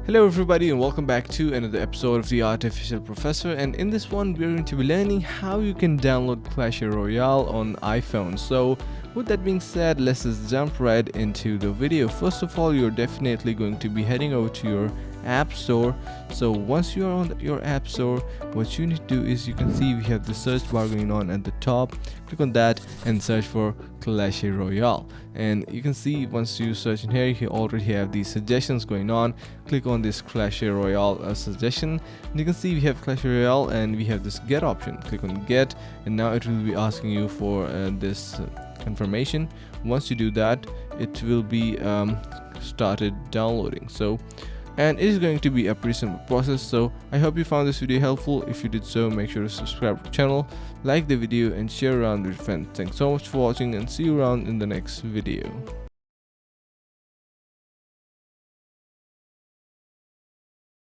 Hello everybody and welcome back to another episode of the Artificial Professor, and in this one we're going to be learning how you can download Clash Royale on iPhone. So with that being said, let's just jump right into the video. First of all, you're definitely going to be heading over to your app store. So once you are on your app store, what you need to do is you can see we have the search bar going on at the top. Click on that and search for Clash Royale, and you can see once you search in here you already have these suggestions going on. Click on this Clash Royale suggestion, and you can see we have Clash Royale and we have this get option. Click on get, and now it will be asking you for this confirmation. Once you do that, it will be started downloading. And it is going to be a pretty simple process. So I hope you found this video helpful. If you did so, make sure to subscribe to the channel, like the video, and share around with your friends. Thanks so much for watching, and see you around in the next video.